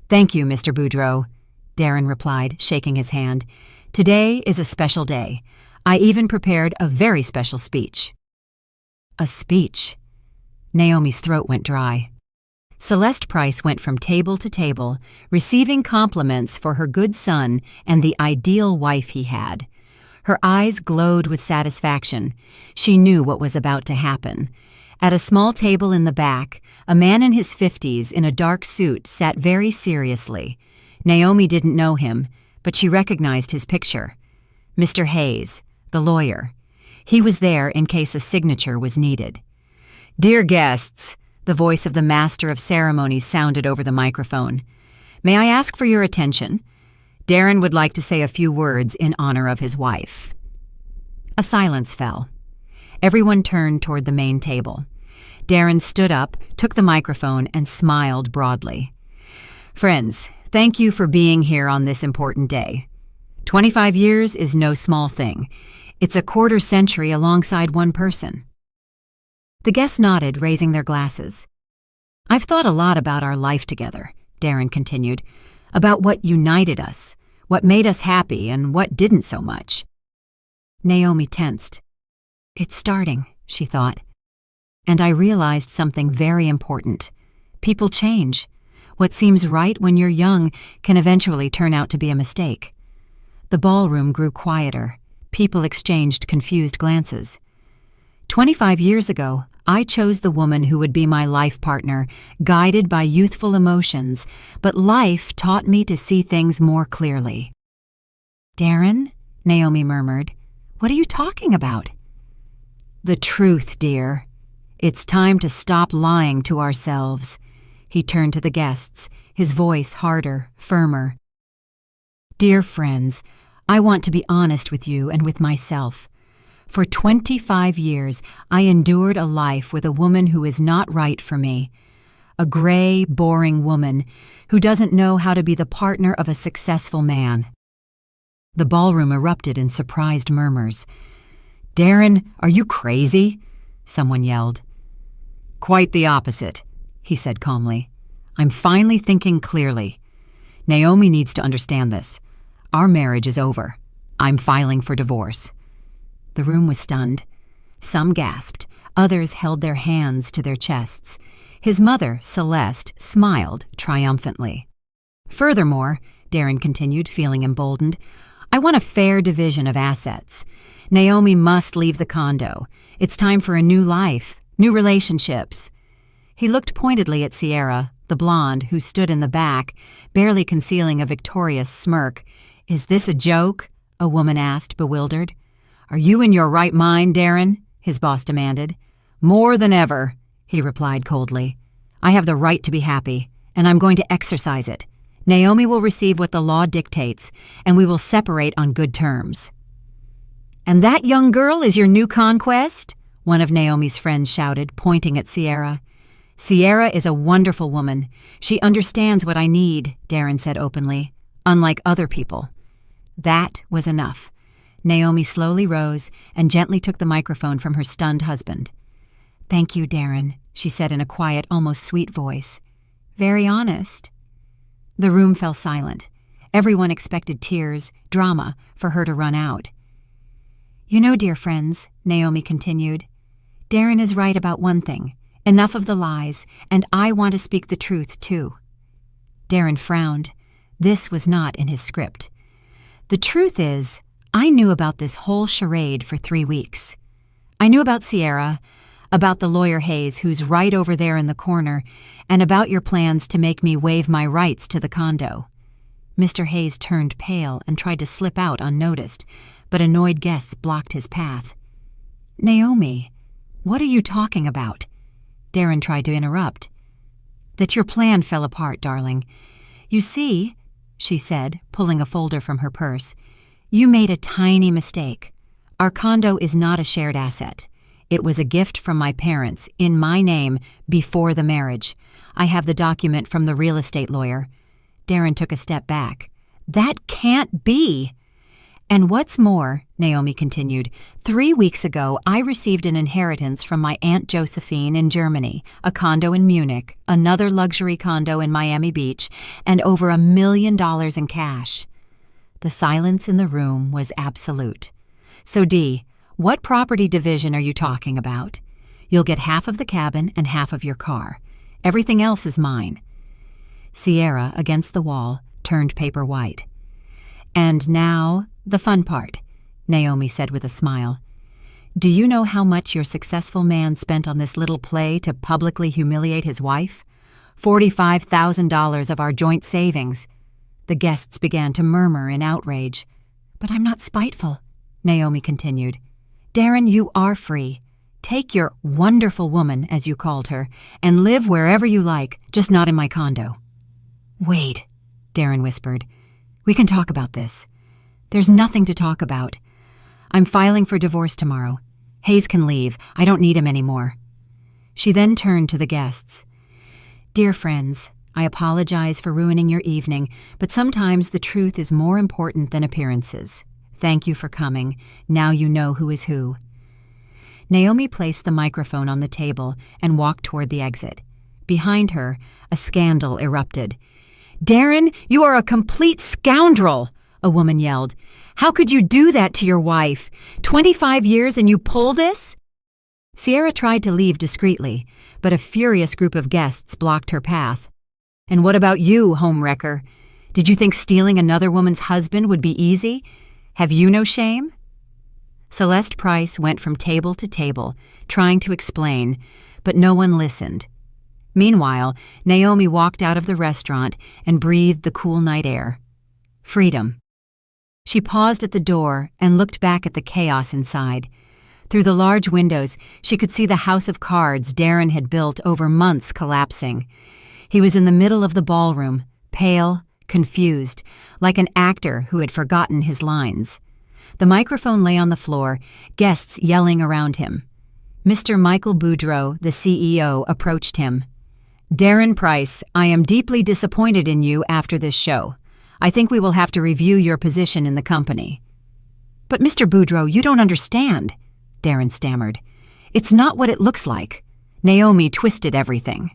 Thank you, Mr. Boudreau, Darren replied, shaking his hand. Today is a special day. I even prepared a very special speech. A speech. Naomi's throat went dry. Celeste Price went from table to table, receiving compliments for her good son and the ideal wife he had. Her eyes glowed with satisfaction. She knew what was about to happen. At a small table in the back, a man in his 50s in a dark suit sat very seriously. Naomi didn't know him, but she recognized his picture. Mr. Hayes, the lawyer. He was there in case a signature was needed. Dear guests, The voice of the master of ceremonies sounded over the microphone. "May I ask for your attention? Darren would like to say a few words in honor of his wife." A silence fell. Everyone turned toward the main table. Darren stood up, took the microphone, and smiled broadly. "Friends, thank you for being here on this important day. 25 years is no small thing. It's a quarter century alongside one person." The guests nodded, raising their glasses. "I've thought a lot about our life together," Darren continued, "about what united us, what made us happy, and what didn't so much." Naomi tensed. "It's starting," she thought. "And I realized something very important. People change. What seems right when you're young can eventually turn out to be a mistake." The ballroom grew quieter. People exchanged confused glances. 25 years ago, I chose the woman who would be my life partner, guided by youthful emotions, but life taught me to see things more clearly. "Darren," Naomi murmured, "what are you talking about?" "The truth, dear. It's time to stop lying to ourselves." He turned to the guests, his voice harder, firmer. "Dear friends, I want to be honest with you and with myself. For 25 years, I endured a life with a woman who is not right for me. A gray, boring woman who doesn't know how to be the partner of a successful man." The ballroom erupted in surprised murmurs. "Darren, are you crazy?" someone yelled. "Quite the opposite," he said calmly. "I'm finally thinking clearly. Naomi needs to understand this. Our marriage is over. I'm filing for divorce." The room was stunned. Some gasped. Others held their hands to their chests. His mother, Celeste, smiled triumphantly. "Furthermore," Darren continued, feeling emboldened, "I want a fair division of assets. Naomi must leave the condo. It's time for a new life, new relationships." He looked pointedly at Sierra, the blonde, who stood in the back, barely concealing a victorious smirk. "Is this a joke?" a woman asked, bewildered. "Are you in your right mind, Darren?" his boss demanded. "More than ever," he replied coldly. "I have the right to be happy, and I'm going to exercise it. Naomi will receive what the law dictates, and we will separate on good terms." "And that young girl is your new conquest?" one of Naomi's friends shouted, pointing at Sierra. "Sierra is a wonderful woman. She understands what I need," Darren said openly, "unlike other people." That was enough. Naomi slowly rose and gently took the microphone from her stunned husband. "Thank you, Darren," she said in a quiet, almost sweet voice. "Very honest." The room fell silent. Everyone expected tears, drama, for her to run out. "You know, dear friends," Naomi continued, "Darren is right about one thing. Enough of the lies, and I want to speak the truth, too." Darren frowned. This was not in his script. "The truth is, I knew about this whole charade for 3 weeks. I knew about Sierra, about the lawyer Hayes, who's right over there in the corner, and about your plans to make me waive my rights to the condo." Mr. Hayes turned pale and tried to slip out unnoticed, but annoyed guests blocked his path. "Naomi, what are you talking about?" Darren tried to interrupt. "That your plan fell apart, darling. You see," she said, pulling a folder from her purse, "you made a tiny mistake. Our condo is not a shared asset. It was a gift from my parents, in my name, before the marriage. I have the document from the real estate lawyer." Darren took a step back. "That can't be!" "And what's more," Naomi continued, 3 weeks ago I received an inheritance from my Aunt Josephine in Germany, a condo in Munich, another luxury condo in Miami Beach, and over $1 million in cash." The silence in the room was absolute. "So, Dee, what property division are you talking about?" "You'll get half of the cabin and half of your car. Everything else is mine." Sierra, against the wall, turned paper white. "And now, the fun part," Naomi said with a smile. "Do you know how much your successful man spent on this little play to publicly humiliate his wife? $45,000 of our joint savings." The guests began to murmur in outrage. "But I'm not spiteful," Naomi continued. "Darren, you are free. Take your wonderful woman, as you called her, and live wherever you like, just not in my condo." "Wait," Darren whispered. "We can talk about this." "There's nothing to talk about. I'm filing for divorce tomorrow. Hayes can leave. I don't need him anymore." She then turned to the guests. "Dear friends, I apologize for ruining your evening, but sometimes the truth is more important than appearances. Thank you for coming. Now you know who is who." Naomi placed the microphone on the table and walked toward the exit. Behind her, a scandal erupted. "Darren, you are a complete scoundrel!" a woman yelled. "How could you do that to your wife? 25 years and you pull this?" Sierra tried to leave discreetly, but a furious group of guests blocked her path. "And what about you, homewrecker? Did you think stealing another woman's husband would be easy? Have you no shame?" Celeste Price went from table to table, trying to explain, but no one listened. Meanwhile, Naomi walked out of the restaurant and breathed the cool night air. Freedom. She paused at the door and looked back at the chaos inside. Through the large windows, she could see the house of cards Darren had built over months collapsing. He was in the middle of the ballroom, pale, confused, like an actor who had forgotten his lines. The microphone lay on the floor, guests yelling around him. Mr. Michael Boudreau, the CEO, approached him. "Darren Price, I am deeply disappointed in you after this show. I think we will have to review your position in the company." "But Mr. Boudreau, you don't understand," Darren stammered. "It's not what it looks like. Naomi twisted everything."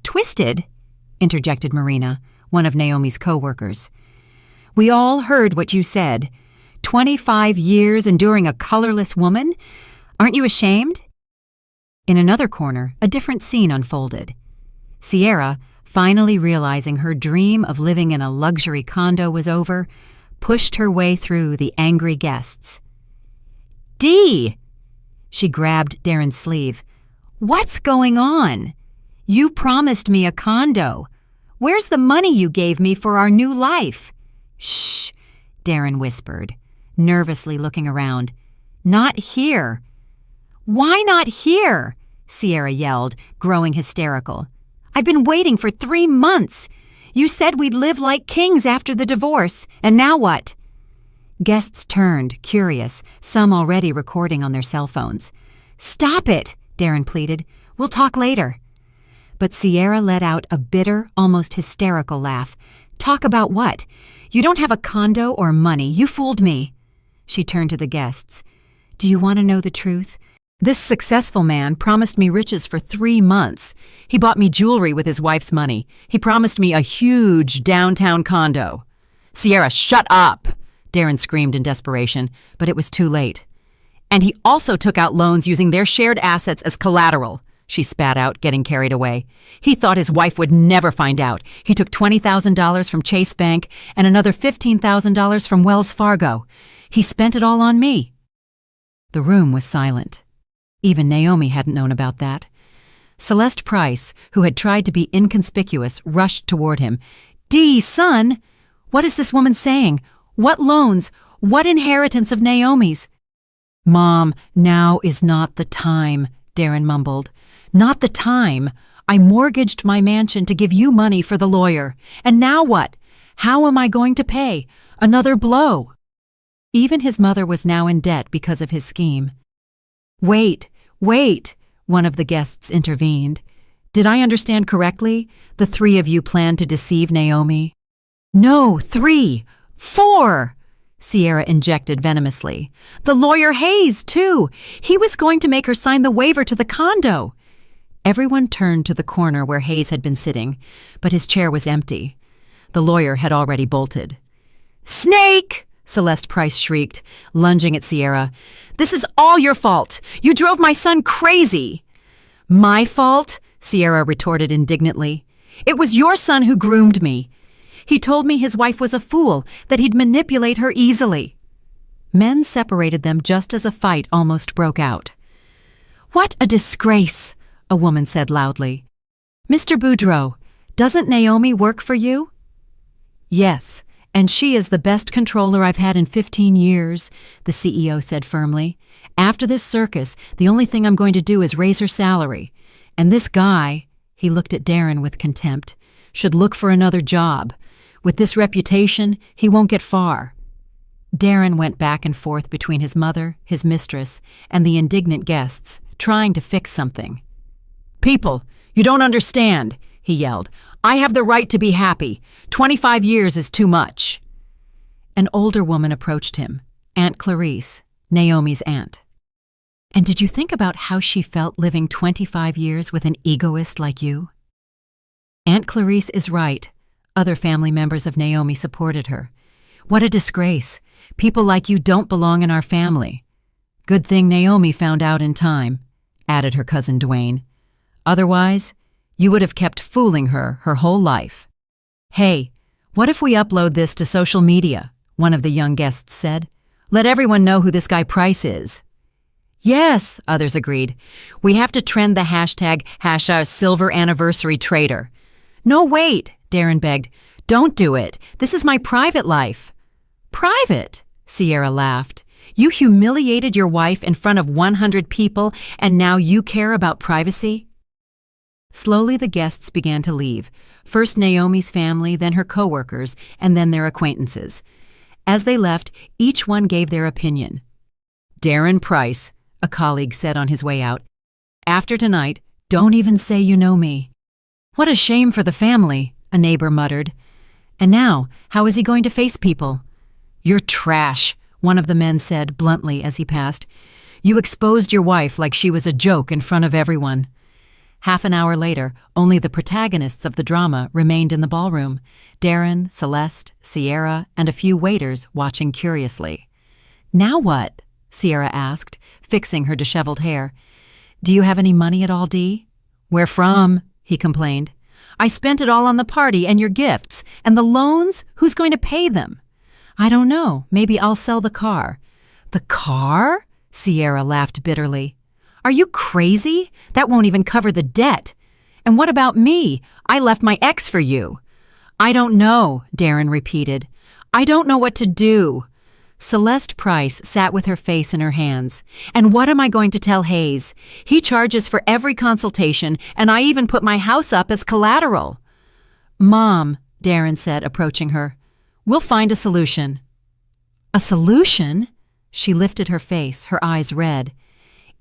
"Twisted?" interjected Marina, one of Naomi's co-workers. "We all heard what you said. 25 years enduring a colorless woman? Aren't you ashamed?" In another corner, a different scene unfolded. Sierra, finally realizing her dream of living in a luxury condo was over, pushed her way through the angry guests. "Dee!" She grabbed Darren's sleeve. "What's going on? You promised me a condo. Where's the money you gave me for our new life?" "Shh," Darren whispered, nervously looking around. "Not here." "Why not here?" Sierra yelled, growing hysterical. "I've been waiting for 3 months. You said we'd live like kings after the divorce, and now what?" Guests turned, curious, some already recording on their cell phones. "Stop it," Darren pleaded. "We'll talk later." But Sierra let out a bitter, almost hysterical laugh. "Talk about what? You don't have a condo or money. You fooled me." She turned to the guests. "Do you want to know the truth? This successful man promised me riches for 3 months. He bought me jewelry with his wife's money. He promised me a huge downtown condo." "Sierra, shut up!" Darren screamed in desperation, but it was too late. "And he also took out loans using their shared assets as collateral," she spat out, getting carried away. "He thought his wife would never find out. He took $20,000 from Chase Bank and another $15,000 from Wells Fargo. He spent it all on me." The room was silent. Even Naomi hadn't known about that. Celeste Price, who had tried to be inconspicuous, rushed toward him. "Dee, son! What is this woman saying? What loans? What inheritance of Naomi's?" "Mom, now is not the time," Darren mumbled. "Not the time. I mortgaged my mansion to give you money for the lawyer. And now what? How am I going to pay? Another blow." Even his mother was now in debt because of his scheme. "Wait, wait," one of the guests intervened. "Did I understand correctly? The 3 of you planned to deceive Naomi?" "No, 3, 4," Sierra injected venomously. "The lawyer Hayes, too. He was going to make her sign the waiver to the condo." Everyone turned to the corner where Hayes had been sitting, but his chair was empty. The lawyer had already bolted. "Snake!" Celeste Price shrieked, lunging at Sierra. "This is all your fault. You drove my son crazy." "My fault?" Sierra retorted indignantly. "It was your son who groomed me. He told me his wife was a fool, that he'd manipulate her easily." Men separated them just as a fight almost broke out. "What a disgrace," a woman said loudly. "Mr. Boudreau, doesn't Naomi work for you?" "Yes, and she is the best controller I've had in 15 years, the CEO said firmly. After this circus, the only thing I'm going to do is raise her salary. And this guy," he looked at Darren with contempt, "should look for another job. With this reputation, he won't get far." Darren went back and forth between his mother, his mistress, and the indignant guests, trying to fix something. "People, you don't understand," he yelled. "I have the right to be happy. 25 years is too much." An older woman approached him, Aunt Clarice, Naomi's aunt. "And did you think about how she felt living 25 years with an egoist like you?" Aunt Clarice is right. Other family members of Naomi supported her. "What a disgrace. People like you don't belong in our family." "Good thing Naomi found out in time," added her cousin Dwayne. "Otherwise, you would have kept fooling her whole life." "Hey, what if we upload this to social media?" one of the young guests said. "Let everyone know who this guy Price is." "Yes," others agreed. "We have to trend the hashtag #SilverAnniversaryTraitor." "No, wait," Darren begged. "Don't do it. This is my private life." "Private?" Sierra laughed. "You humiliated your wife in front of 100 people, and now you care about privacy?" Slowly the guests began to leave, first Naomi's family, then her coworkers, and then their acquaintances. As they left, each one gave their opinion. "Darren Price," a colleague said on his way out, "after tonight, don't even say you know me." "What a shame for the family," a neighbor muttered. "And now, how is he going to face people?" "You're trash," one of the men said bluntly as he passed. "You exposed your wife like she was a joke in front of everyone." Half an hour later, only the protagonists of the drama remained in the ballroom: Darren, Celeste, Sierra, and a few waiters watching curiously. "Now what?" Sierra asked, fixing her disheveled hair. "Do you have any money at all, Dee?" "Where from?" he complained. "I spent it all on the party and your gifts. And the loans? Who's going to pay them?" "I don't know. Maybe I'll sell the car." "The car?" Sierra laughed bitterly. "Are you crazy? That won't even cover the debt. And what about me? I left my ex for you." "I don't know," Darren repeated. "I don't know what to do." Celeste Price sat with her face in her hands. "And what am I going to tell Hayes? He charges for every consultation, and I even put my house up as collateral." "Mom," Darren said, approaching her, "we'll find a solution." "A solution?" She lifted her face, her eyes red.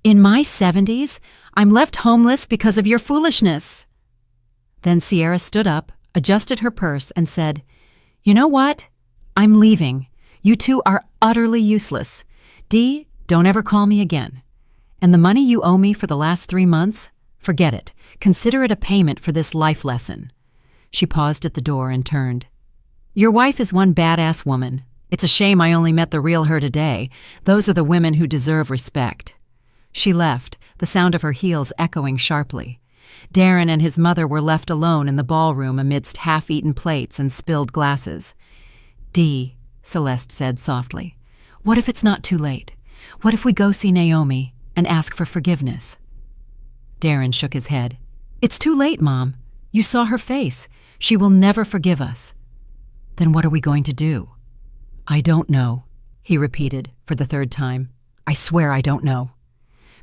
"In my 70s, I'm left homeless because of your foolishness." Then Sierra stood up, adjusted her purse, and said, "You know what? I'm leaving. You two are utterly useless. Dee, don't ever call me again. And the money you owe me for the last 3 months? Forget it. Consider it a payment for this life lesson." She paused at the door and turned. "Your wife is one badass woman. It's a shame I only met the real her today. Those are the women who deserve respect." She left, the sound of her heels echoing sharply. Darren and his mother were left alone in the ballroom amidst half-eaten plates and spilled glasses. "Dee," Celeste said softly, "what if it's not too late? What if we go see Naomi and ask for forgiveness?" Darren shook his head. "It's too late, Mom. You saw her face. She will never forgive us." "Then what are we going to do?" "I don't know," he repeated for the third time. "I swear I don't know."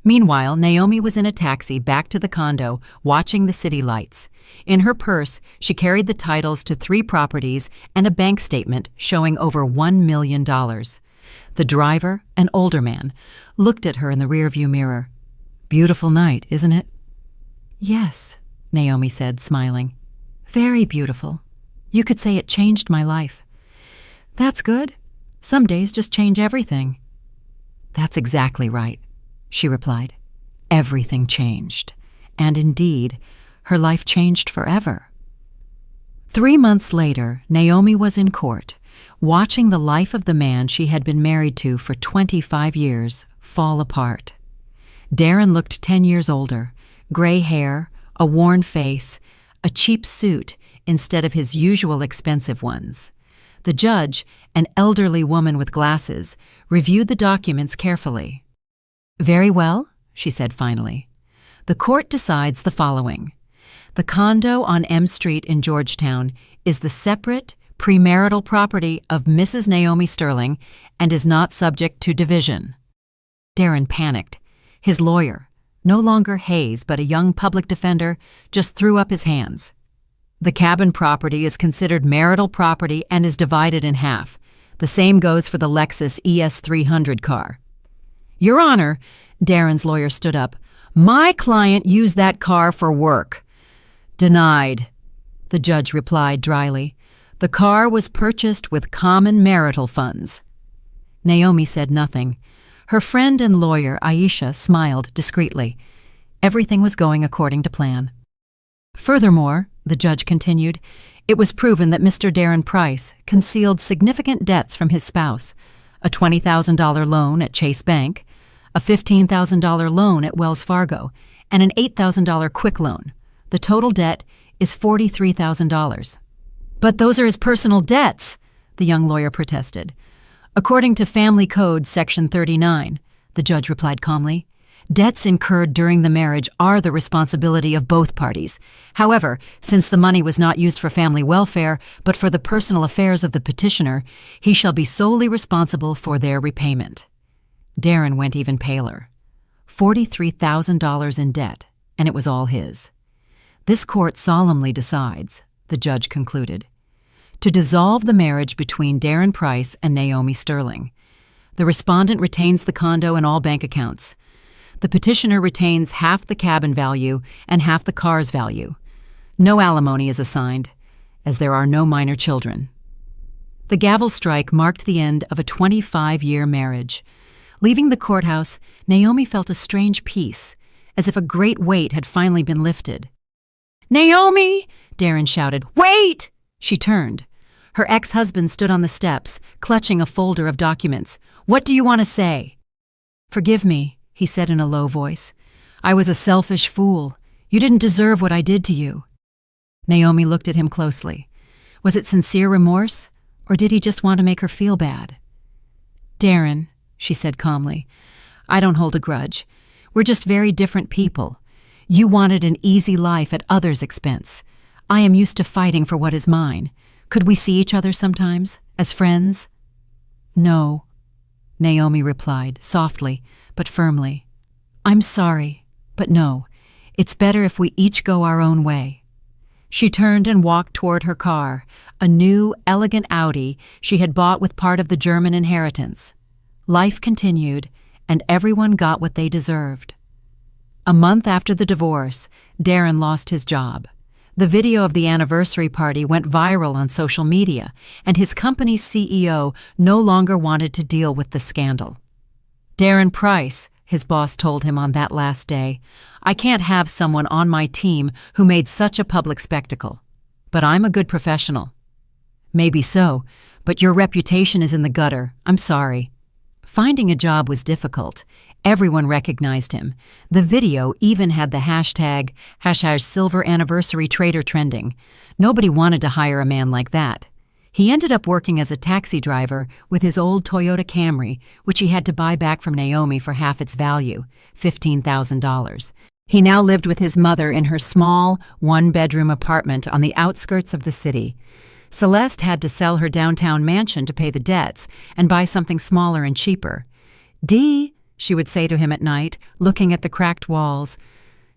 Meanwhile, Naomi was in a taxi back to the condo, watching the city lights. In her purse, she carried the titles to 3 properties and a bank statement showing over $1 million. The driver, an older man, looked at her in the rearview mirror. "Beautiful night, isn't it?" "Yes," Naomi said, smiling. "Very beautiful. You could say it changed my life." "That's good. Some days just change everything." "That's exactly right," she replied. Everything changed. And indeed, her life changed forever. 3 months later, Naomi was in court, watching the life of the man she had been married to for 25 years fall apart. Darren looked 10 years older, gray hair, a worn face, a cheap suit instead of his usual expensive ones. The judge, an elderly woman with glasses, reviewed the documents carefully. "Very well," she said finally. "The court decides the following. The condo on M Street in Georgetown is the separate, premarital property of Mrs. Naomi Sterling and is not subject to division." Darren panicked. His lawyer, no longer Hayes but a young public defender, just threw up his hands. The cabin property is considered marital property and is divided in half. The same goes for the Lexus ES300 car. Your Honor, Darren's lawyer stood up. My client used that car for work. Denied, the judge replied dryly. The car was purchased with common marital funds. Naomi said nothing. Her friend and lawyer, Aisha, smiled discreetly. Everything was going according to plan. Furthermore, the judge continued, it was proven that Mr. Darren Price concealed significant debts from his spouse, a $20,000 loan at Chase Bank, a $15,000 loan at Wells Fargo, and an $8,000 quick loan. The total debt is $43,000. But those are his personal debts, the young lawyer protested. According to Family Code Section 39, the judge replied calmly, debts incurred during the marriage are the responsibility of both parties. However, since the money was not used for family welfare, but for the personal affairs of the petitioner, he shall be solely responsible for their repayment. Darren went even paler. $43,000 in debt, and it was all his. This court solemnly decides, the judge concluded, to dissolve the marriage between Darren Price and Naomi Sterling. The respondent retains the condo and all bank accounts. The petitioner retains half the cabin value and half the car's value. No alimony is assigned, as there are no minor children. The gavel strike marked the end of a 25-year marriage. Leaving the courthouse, Naomi felt a strange peace, as if a great weight had finally been lifted. Naomi! Darren shouted. Wait! She turned. Her ex-husband stood on the steps, clutching a folder of documents. What do you want to say? Forgive me, he said in a low voice. I was a selfish fool. You didn't deserve what I did to you. Naomi looked at him closely. Was it sincere remorse, or did he just want to make her feel bad? Darren, she said calmly, I don't hold a grudge. We're just very different people. You wanted an easy life at others' expense. I am used to fighting for what is mine. Could we see each other sometimes, as friends? No, Naomi replied, softly but firmly. I'm sorry, but no. It's better if we each go our own way. She turned and walked toward her car, a new, elegant Audi she had bought with part of the German inheritance. Life continued, and everyone got what they deserved. A month after the divorce, Darren lost his job. The video of the anniversary party went viral on social media, and his company's CEO no longer wanted to deal with the scandal. Darren Price, his boss told him on that last day, I can't have someone on my team who made such a public spectacle. But I'm a good professional. Maybe so, but your reputation is in the gutter. I'm sorry. Finding a job was difficult. Everyone recognized him. The video even had the hashtag Silver Anniversary Trader trending. Nobody wanted to hire a man like that. He ended up working as a taxi driver with his old Toyota Camry, which he had to buy back from Naomi for half its value, $15,000. He now lived with his mother in her small, one-bedroom apartment on the outskirts of the city. Celeste had to sell her downtown mansion to pay the debts and buy something smaller and cheaper. Dee, she would say to him at night, looking at the cracked walls,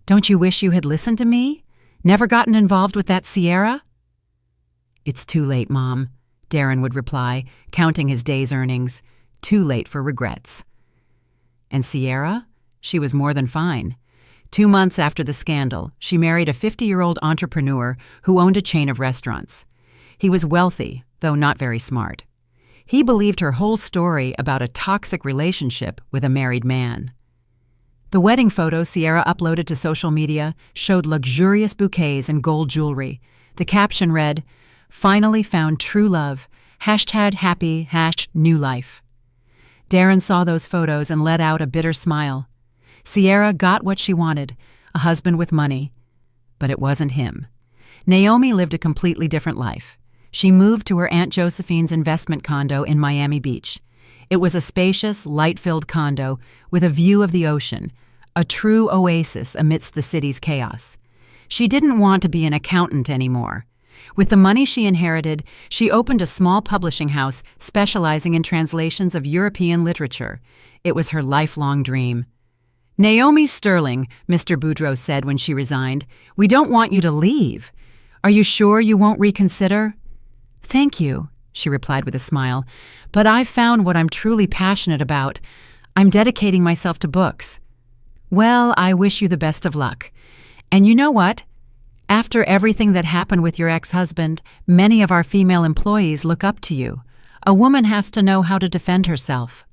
don't you wish you had listened to me? Never gotten involved with that Sierra? It's too late, Mom, Darren would reply, counting his day's earnings. Too late for regrets. And Sierra? She was more than fine. 2 months after the scandal, she married a 50-year-old entrepreneur who owned a chain of restaurants. He was wealthy, though not very smart. He believed her whole story about a toxic relationship with a married man. The wedding photos Sierra uploaded to social media showed luxurious bouquets and gold jewelry. The caption read, Finally found true love, #happy, #new life. Darren saw those photos and let out a bitter smile. Sierra got what she wanted, a husband with money. But it wasn't him. Naomi lived a completely different life. She moved to her Aunt Josephine's investment condo in Miami Beach. It was a spacious, light-filled condo with a view of the ocean, a true oasis amidst the city's chaos. She didn't want to be an accountant anymore. With the money she inherited, she opened a small publishing house specializing in translations of European literature. It was her lifelong dream. "Naomi Sterling," Mr. Boudreau said when she resigned, "we don't want you to leave. Are you sure you won't reconsider?" "Thank you," she replied with a smile, "but I've found what I'm truly passionate about. I'm dedicating myself to books." "Well, I wish you the best of luck. And you know what? After everything that happened with your ex-husband, many of our female employees look up to you. A woman has to know how to defend herself."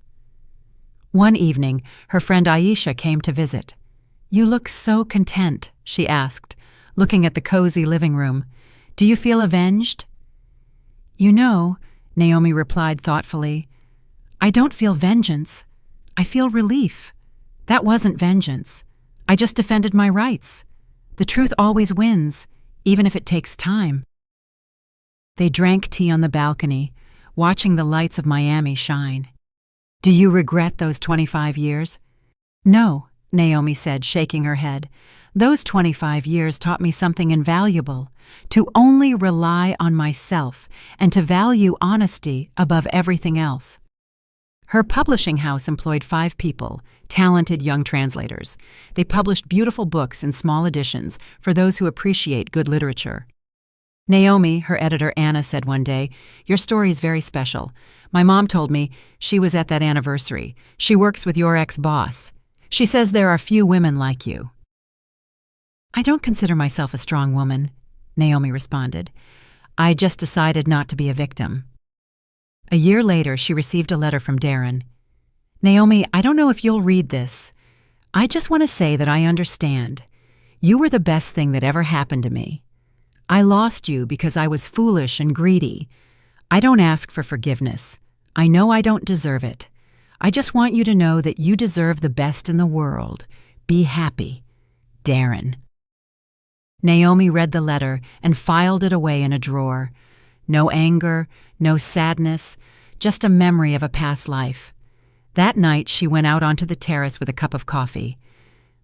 One evening, her friend Aisha came to visit. "You look so content," she asked, looking at the cozy living room. "Do you feel avenged?" "You know," Naomi replied thoughtfully, "I don't feel vengeance. I feel relief. That wasn't vengeance. I just defended my rights. The truth always wins, even if it takes time." They drank tea on the balcony, watching the lights of Miami shine. "Do you regret those 25 years?" "No," Naomi said, shaking her head. "Those 25 years taught me something invaluable, to only rely on myself and to value honesty above everything else." Her publishing house employed 5 people, talented young translators. They published beautiful books in small editions for those who appreciate good literature. Naomi, her editor Anna, said one day, "Your story is very special. My mom told me she was at that anniversary. She works with your ex-boss. She says there are few women like you." "I don't consider myself a strong woman," Naomi responded. "I just decided not to be a victim." A year later, she received a letter from Darren. "Naomi, I don't know if you'll read this. I just want to say that I understand. You were the best thing that ever happened to me. I lost you because I was foolish and greedy. I don't ask for forgiveness. I know I don't deserve it. I just want you to know that you deserve the best in the world. Be happy. Darren." Naomi read the letter and filed it away in a drawer. No anger, no sadness, just a memory of a past life. That night, she went out onto the terrace with a cup of coffee.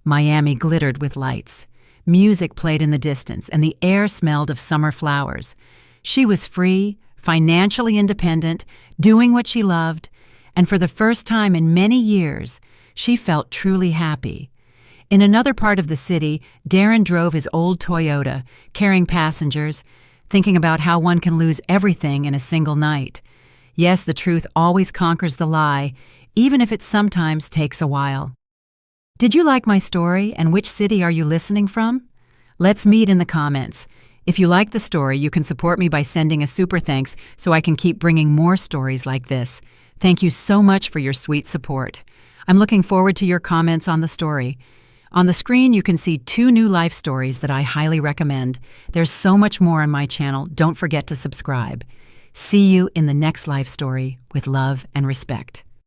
Miami glittered with lights. Music played in the distance, and the air smelled of summer flowers. She was free, financially independent, doing what she loved, and for the first time in many years, she felt truly happy. In another part of the city, Darren drove his old Toyota, carrying passengers, thinking about how one can lose everything in a single night. Yes, the truth always conquers the lie, even if it sometimes takes a while. Did you like my story, and which city are you listening from? Let's meet in the comments. If you like the story, you can support me by sending a super thanks so I can keep bringing more stories like this. Thank you so much for your sweet support. I'm looking forward to your comments on the story. On the screen, you can see 2 new life stories that I highly recommend. There's so much more on my channel. Don't forget to subscribe. See you in the next life story with love and respect.